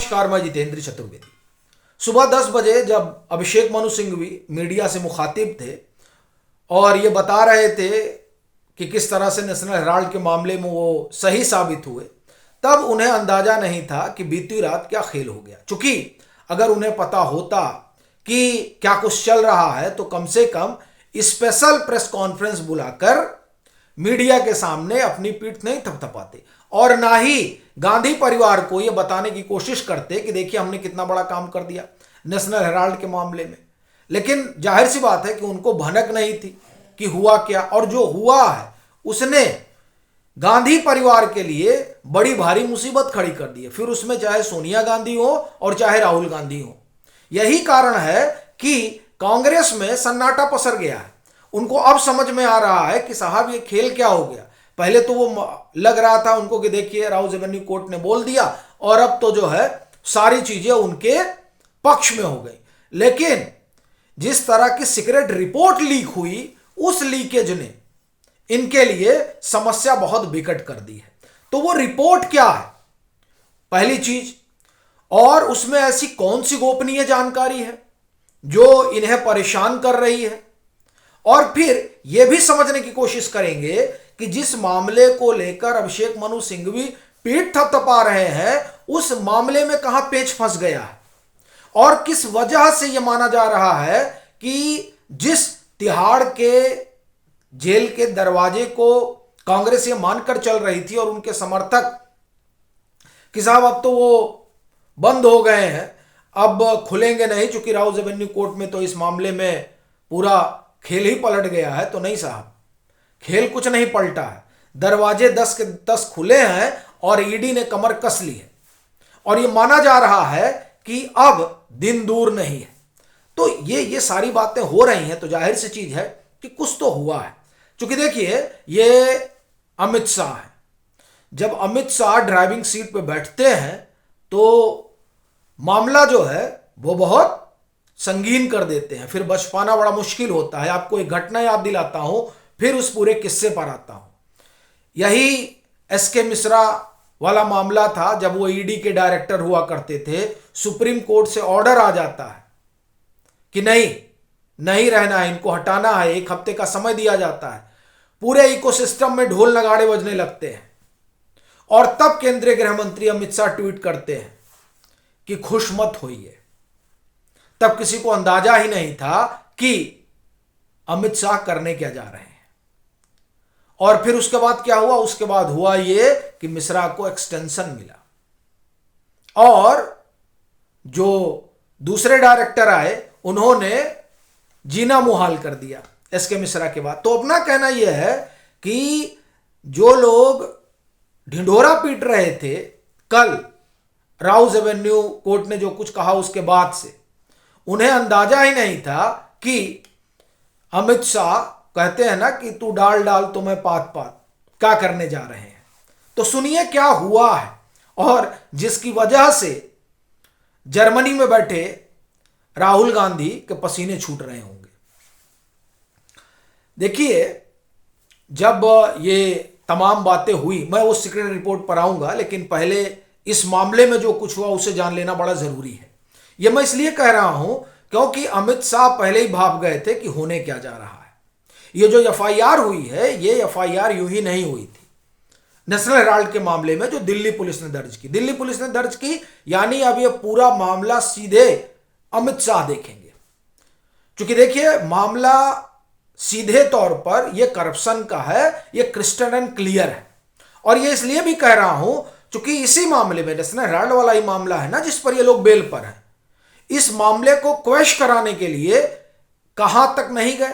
नमस्कार, मैं जितेंद्र चतुर्वेदी। सुबह 10 बजे जब अभिषेक मनु सिंघवी मीडिया से मुखातिब थे और ये बता रहे थे कि किस तरह से नेशनल हेराल्ड के मामले में वो सही साबित हुए, तब उन्हें अंदाजा नहीं था कि बीती रात क्या खेल हो गया। चूंकि अगर उन्हें पता होता कि क्या कुछ चल रहा है तो कम से कम स्पेशल प्रेस कॉन्फ्रेंस बुलाकर मीडिया के सामने अपनी पीठ नहीं थपथपाते और ना ही गांधी परिवार को यह बताने की कोशिश करते कि देखिए हमने कितना बड़ा काम कर दिया नेशनल हेराल्ड के मामले में। लेकिन जाहिर सी बात है कि उनको भनक नहीं थी कि हुआ क्या, और जो हुआ है उसने गांधी परिवार के लिए बड़ी भारी मुसीबत खड़ी कर दी है, फिर उसमें चाहे सोनिया गांधी हो और चाहे राहुल गांधी हो। यही कारण है कि कांग्रेस में सन्नाटा पसर गया है। उनको अब समझ में आ रहा है कि साहब ये खेल क्या हो गया। पहले तो वो लग रहा था उनको कि देखिए राउज एवेन्यू कोर्ट ने बोल दिया और अब तो जो है सारी चीजें उनके पक्ष में हो गई। लेकिन जिस तरह की सीक्रेट रिपोर्ट लीक हुई, उस लीकेज ने इनके लिए समस्या बहुत बिकट कर दी है। तो वो रिपोर्ट क्या है पहली चीज, और उसमें ऐसी कौन सी गोपनीय जानकारी है जो इन्हें परेशान कर रही है, और फिर यह भी समझने की कोशिश करेंगे कि जिस मामले को लेकर अभिषेक मनु सिंघवी पीठ थपथपा रहे हैं उस मामले में कहां पेच फंस गया है और किस वजह से यह माना जा रहा है कि जिस तिहाड़ के जेल के दरवाजे को कांग्रेस ये मानकर चल रही थी और उनके समर्थक कि साहब अब तो वो बंद हो गए हैं, अब खुलेंगे नहीं, चूंकि राउज एवेन्यू कोर्ट में तो इस मामले में पूरा खेल ही पलट गया है। तो नहीं साहब, खेल कुछ नहीं पलटा है। दरवाजे 10 के 10 खुले हैं और ईडी ने कमर कस ली है और यह माना जा रहा है कि अब दिन दूर नहीं है। तो ये सारी बातें हो रही हैं तो जाहिर सी चीज है कि कुछ तो हुआ है। क्योंकि देखिए ये अमित शाह है, जब अमित शाह ड्राइविंग सीट पे बैठते हैं तो मामला जो है वो बहुत संगीन कर देते हैं, फिर बच पाना बड़ा मुश्किल होता है। आपको एक घटना याद दिलाता हूं, फिर उस पूरे किस्से पर आता हूं। यही एसके मिश्रा वाला मामला था जब वो ईडी के डायरेक्टर हुआ करते थे। सुप्रीम कोर्ट से ऑर्डर आ जाता है कि नहीं रहना है, इनको हटाना है, 1 हफ्ते का समय दिया जाता है। पूरे इकोसिस्टम में ढोल नगाड़े बजने लगते हैं और तब केंद्रीय गृह मंत्री अमित शाह ट्वीट करते हैं कि खुश मत होइए। तब किसी को अंदाजा ही नहीं था कि अमित शाह करने क्या जा रहे हैं। और फिर उसके बाद क्या हुआ, उसके बाद हुआ ये कि मिश्रा को एक्सटेंशन मिला और जो दूसरे डायरेक्टर आए उन्होंने जीना मुहाल कर दिया एसके मिश्रा के बाद। तो अपना कहना यह है कि जो लोग ढिंढोरा पीट रहे थे कल राउज एवेन्यू कोर्ट ने जो कुछ कहा उसके बाद से, उन्हें अंदाजा ही नहीं था कि अमित शाह कहते हैं ना कि तू डाल डाल तो मैं पात पात, क्या करने जा रहे हैं। तो सुनिए क्या हुआ है और जिसकी वजह से जर्मनी में बैठे राहुल गांधी के पसीने छूट रहे होंगे। देखिए जब ये तमाम बातें हुई, मैं वो सीक्रेट रिपोर्ट पर आऊंगा, लेकिन पहले इस मामले में जो कुछ हुआ उसे जान लेना बड़ा जरूरी है। यह मैं इसलिए कह रहा हूं क्योंकि अमित शाह पहले ही भाप गए थे कि होने क्या जा रहा है। ये जो एफआईआर हुई है, ये एफआईआर यूं ही नहीं हुई थी नेशनल हेराल्ड के मामले में जो दिल्ली पुलिस ने दर्ज की। दिल्ली पुलिस ने दर्ज की यानी अब ये पूरा मामला सीधे अमित शाह देखेंगे। क्योंकि देखिए मामला सीधे तौर पर यह करप्शन का है, यह क्रिस्टल एंड क्लियर है। और यह इसलिए भी कह रहा हूं क्योंकि इसी मामले में नेशनल हेराल्ड वाला ही मामला है ना जिस पर ये लोग बेल पर हैं। इस मामले को क्वैश कराने के लिए कहां तक नहीं गए,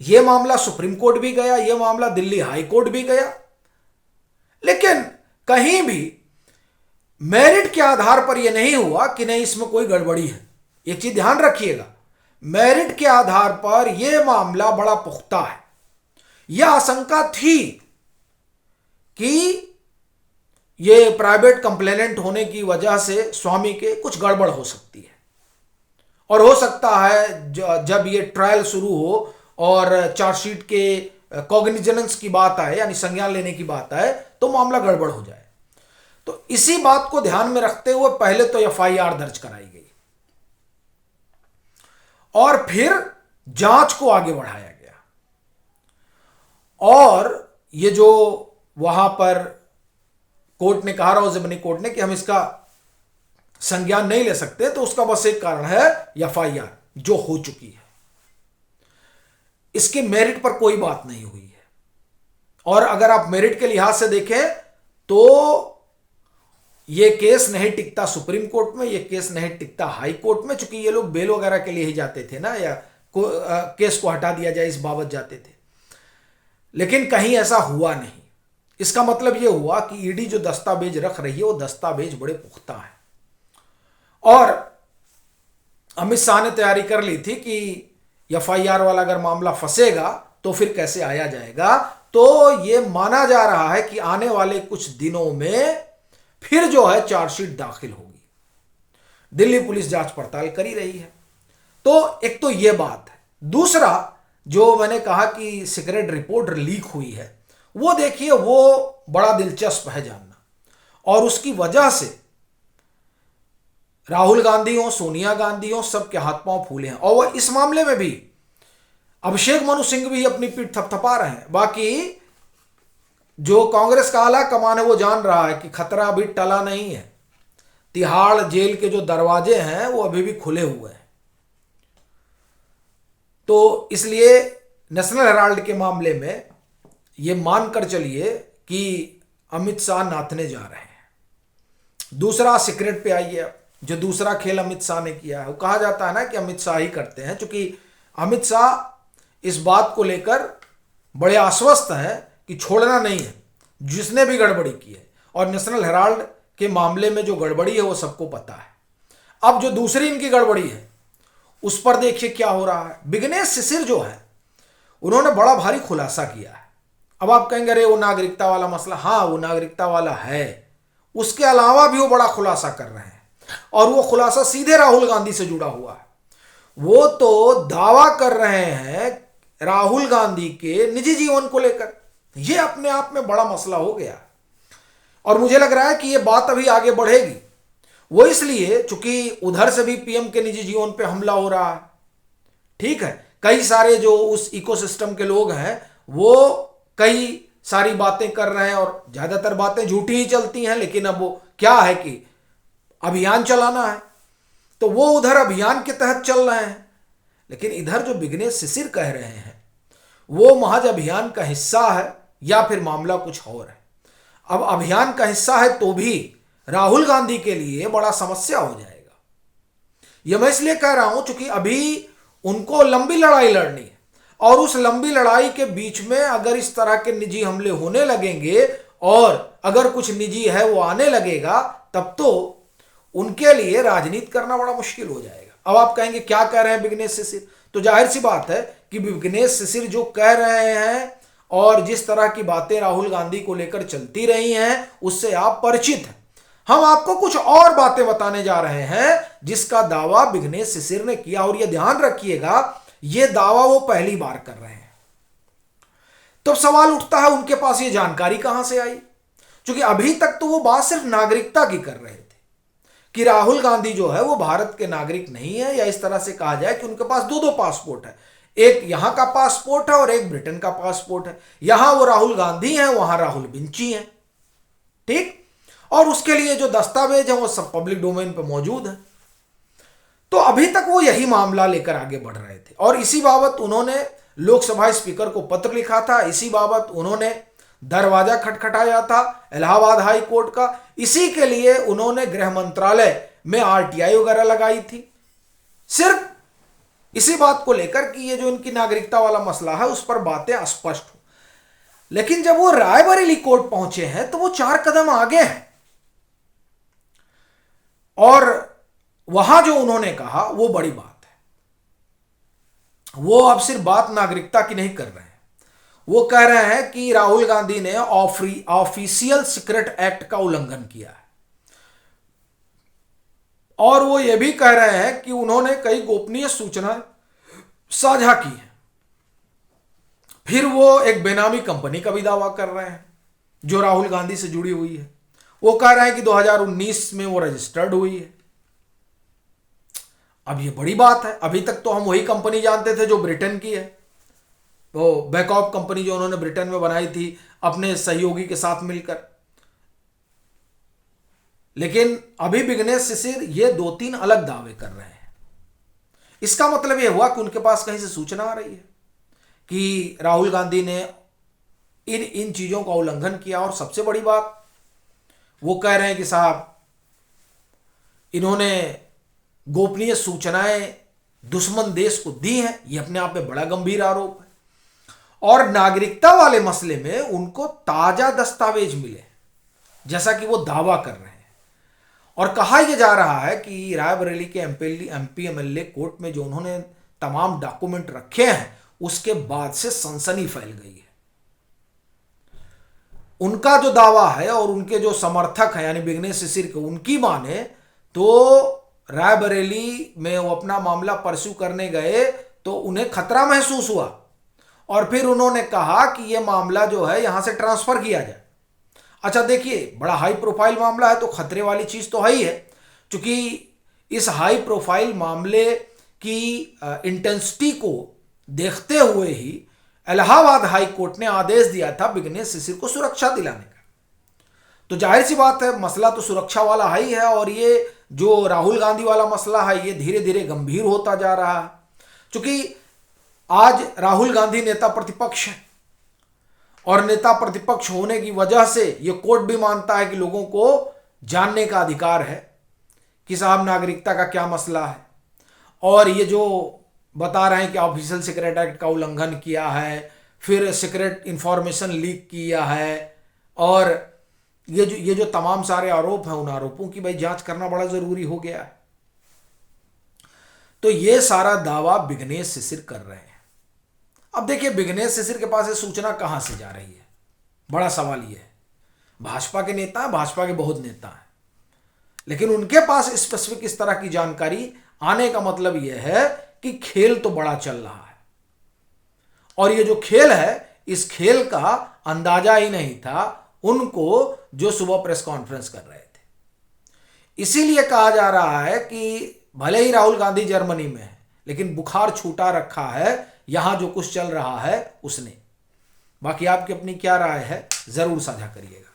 यह मामला सुप्रीम कोर्ट भी गया, यह मामला दिल्ली हाई कोर्ट भी गया, लेकिन कहीं भी मेरिट के आधार पर यह नहीं हुआ कि नहीं इसमें कोई गड़बड़ी है। एक चीज ध्यान रखिएगा, मेरिट के आधार पर यह मामला बड़ा पुख्ता है। यह आशंका थी कि ये प्राइवेट कंप्लेनेंट होने की वजह से स्वामी के कुछ गड़बड़ हो सकती है और हो सकता है जब ये ट्रायल शुरू हो और चार्जशीट के कॉग्निजेंस की बात आए यानी संज्ञान लेने की बात आए तो मामला गड़बड़ हो जाए। तो इसी बात को ध्यान में रखते हुए पहले तो एफआईआर दर्ज कराई गई और फिर जांच को आगे बढ़ाया गया। और ये जो वहां पर कोर्ट ने कहा, राउज़ेबनी कोर्ट ने, कि हम इसका संज्ञान नहीं ले सकते, तो उसका बस एक कारण है एफआईआर जो हो चुकी है। इसके मेरिट पर कोई बात नहीं हुई है। और अगर आप मेरिट के लिहाज से देखें तो यह केस नहीं टिकता सुप्रीम कोर्ट में, यह केस नहीं टिकता हाई कोर्ट में, चूंकि ये लोग बेल वगैरह के लिए ही जाते थे ना, या केस को हटा दिया जाए इस बाबत जाते थे। लेकिन कहीं ऐसा हुआ नहीं। इसका मतलब यह हुआ कि ईडी जो दस्तावेज रख रही है वो दस्तावेज बड़े पुख्ता है। और अमित शाह ने तैयारी कर ली थी कि एफआईआर वाला अगर मामला फंसेगा तो फिर कैसे आया जाएगा। तो यह माना जा रहा है कि आने वाले कुछ दिनों में फिर जो है चार्जशीट दाखिल होगी। दिल्ली पुलिस जांच पड़ताल कर ही रही है। तो एक तो यह बात है। दूसरा, जो मैंने कहा कि सीक्रेट रिपोर्ट लीक हुई है, वो देखिए, वो बड़ा दिलचस्प है जानना। और उसकी वजह से राहुल गांधी हो, सोनिया गांधी हो, सबके हाथ पांव फूले हैं। और वह इस मामले में भी अभिषेक मनु सिंह भी अपनी पीठ थपथपा रहे हैं। बाकी जो कांग्रेस का आला कमान है वो जान रहा है कि खतरा अभी टला नहीं है। तिहाड़ जेल के जो दरवाजे हैं वो अभी भी खुले हुए हैं। तो इसलिए नेशनल हेराल्ड के मामले में ये मानकर चलिए कि अमित शाह नाथने जा रहे हैं। दूसरा, सीक्रेट पे आइए। जो दूसरा खेल अमित शाह ने किया है, वो कहा जाता है ना कि अमित शाह ही करते हैं, क्योंकि अमित शाह इस बात को लेकर बड़े आश्वस्त हैं कि छोड़ना नहीं है जिसने भी गड़बड़ी की है। और नेशनल हेराल्ड के मामले में जो गड़बड़ी है वो सबको पता है। अब जो दूसरी इनकी गड़बड़ी है उस पर देखिए क्या हो रहा है। विघ्नेश शिशिर जो है, उन्होंने बड़ा भारी खुलासा किया है। अब आप कहेंगे अरे वो नागरिकता वाला मसला, हाँ वो नागरिकता वाला है, उसके अलावा भी वो बड़ा खुलासा कर रहे हैं। और वो खुलासा सीधे राहुल गांधी से जुड़ा हुआ है। वो तो दावा कर रहे हैं राहुल गांधी के निजी जीवन को लेकर। ये अपने आप में बड़ा मसला हो गया। और मुझे लग रहा है कि ये बात अभी आगे बढ़ेगी। वो इसलिए चूंकि उधर से भी पीएम के निजी जीवन पे हमला हो रहा है। ठीक है, कई सारे जो उस इकोसिस्टम के लोग हैं वो कई सारी बातें कर रहे हैं और ज्यादातर बातें झूठी ही चलती हैं। लेकिन अब वो क्या है कि अभियान चलाना है, तो वो उधर अभियान के तहत चल रहे हैं। लेकिन इधर जो विघ्नेश शिशिर कह रहे हैं वो महज अभियान का हिस्सा है या फिर मामला कुछ और है। अब अभियान का हिस्सा है तो भी राहुल गांधी के लिए बड़ा समस्या हो जाएगा। यह मैं इसलिए कह रहा हूं क्योंकि अभी उनको लंबी लड़ाई लड़नी है। और उस लंबी लड़ाई के बीच में अगर इस तरह के निजी हमले होने लगेंगे और अगर कुछ निजी है वो आने लगेगा, तब तो उनके लिए राजनीति करना बड़ा मुश्किल हो जाएगा। अब आप कहेंगे क्या कह रहे हैं विघ्नेश शिशिर, तो जाहिर सी बात है कि विघ्नेश शिशिर जो कह रहे हैं और जिस तरह की बातें राहुल गांधी को लेकर चलती रही हैं उससे आप परिचित हैं। हम आपको कुछ और बातें बताने जा रहे हैं जिसका दावा विघ्नेश शिशिर ने किया। और यह ध्यान रखिएगा, यह दावा वो पहली बार कर रहे हैं। तो सवाल उठता है उनके पास यह जानकारी कहां से आई, क्योंकि अभी तक तो वो बात सिर्फ नागरिकता की कर रहे थे कि राहुल गांधी जो है वो भारत के नागरिक नहीं है, या इस तरह से कहा जाए कि उनके पास दो पासपोर्ट है, एक यहां का पासपोर्ट है और एक ब्रिटेन का पासपोर्ट है। यहां वो राहुल गांधी हैं, वहां राहुल बिंची हैं। ठीक, और उसके लिए जो दस्तावेज है वो सब पब्लिक डोमेन पे मौजूद है। तो अभी तक वो यही मामला लेकर आगे बढ़ रहे थे। और इसी बाबत उन्होंने लोकसभा स्पीकर को पत्र लिखा था, इसी बाबत उन्होंने दरवाजा खटखटाया था इलाहाबाद हाई कोर्ट का। इसी के लिए उन्होंने गृह मंत्रालय में आरटीआई वगैरह लगाई थी, सिर्फ इसी बात को लेकर कि ये जो इनकी नागरिकता वाला मसला है उस पर बातें स्पष्ट हो। लेकिन जब वो रायबरेली कोर्ट पहुंचे हैं तो वो 4 कदम आगे हैं। और वहां जो उन्होंने कहा वो बड़ी बात है। वो अब सिर्फ बात नागरिकता की नहीं कर रहे हैं, वो कह रहे हैं कि राहुल गांधी ने ऑफिशियल सीक्रेट एक्ट का उल्लंघन किया है। और वो ये भी कह रहे हैं कि उन्होंने कई गोपनीय सूचनाएं साझा की हैं। फिर वो एक बेनामी कंपनी का भी दावा कर रहे हैं जो राहुल गांधी से जुड़ी हुई है। वो कह रहे हैं कि 2019 में वो रजिस्टर्ड हुई है। अब ये बड़ी बात है। अभी तक तो हम वही कंपनी जानते थे जो ब्रिटेन की है, वो बैकऑप कंपनी जो उन्होंने ब्रिटेन में बनाई थी अपने सहयोगी के साथ मिलकर। लेकिन अभी विघ्नेश शिशिर ये 2-3 अलग दावे कर रहे हैं। इसका मतलब यह हुआ कि उनके पास कहीं से सूचना आ रही है कि राहुल गांधी ने इन चीजों का उल्लंघन किया। और सबसे बड़ी बात, वो कह रहे हैं कि साहब इन्होंने गोपनीय सूचनाएं दुश्मन देश को दी हैं। ये अपने आप में बड़ा गंभीर आरोप है। और नागरिकता वाले मसले में उनको ताजा दस्तावेज मिले जैसा कि वो दावा कर रहे हैं। और कहा यह जा रहा है कि रायबरेली के एमपी एमएलए कोर्ट में जो उन्होंने तमाम डॉक्यूमेंट रखे हैं उसके बाद से सनसनी फैल गई है। उनका जो दावा है और उनके जो समर्थक हैं यानी विघ्नेश शिशिर के, उनकी माने तो रायबरेली में वो अपना मामला परस्यू करने गए तो उन्हें खतरा महसूस हुआ और फिर उन्होंने कहा कि यह मामला जो है यहां से ट्रांसफर किया जाए। अच्छा देखिए, बड़ा हाई प्रोफाइल मामला है तो खतरे वाली चीज तो है ही है, क्योंकि इस हाई प्रोफाइल मामले की इंटेंसिटी को देखते हुए ही इलाहाबाद हाई कोर्ट ने आदेश दिया था विघ्नेश शिशिर को सुरक्षा दिलाने का। तो जाहिर सी बात है मसला तो सुरक्षा वाला ही है। और ये जो राहुल गांधी वाला मसला है ये धीरे धीरे गंभीर होता जा रहा है, क्योंकि आज राहुल गांधी नेता प्रतिपक्ष है और नेता प्रतिपक्ष होने की वजह से ये कोर्ट भी मानता है कि लोगों को जानने का अधिकार है कि साहब नागरिकता का क्या मसला है। और ये जो बता रहे हैं कि ऑफिशियल सीक्रेट एक्ट का उल्लंघन किया है, फिर सीक्रेट इंफॉर्मेशन लीक किया है, और ये जो तमाम सारे आरोप हैं उन आरोपों की भाई जांच करना बड़ा जरूरी हो गया है। तो ये सारा दावा विघ्नेश शिशिर कर रहे हैं। अब देखिए विघ्नेश शिशिर के पास ये सूचना कहां से जा रही है, बड़ा सवाल ये है। भाजपा के नेता हैं, भाजपा के बहुत नेता हैं, लेकिन उनके पास स्पेसिफिक इस तरह की जानकारी आने का मतलब यह है कि खेल तो बड़ा चल रहा है। और ये जो खेल है इस खेल का अंदाजा ही नहीं था उनको जो सुबह प्रेस कॉन्फ्रेंस कर रहे थे। इसीलिए कहा जा रहा है कि भले ही राहुल गांधी जर्मनी में है लेकिन बुखार छूटा रखा है यहां जो कुछ चल रहा है उसने। बाकी आपकी अपनी क्या राय है जरूर साझा करिएगा।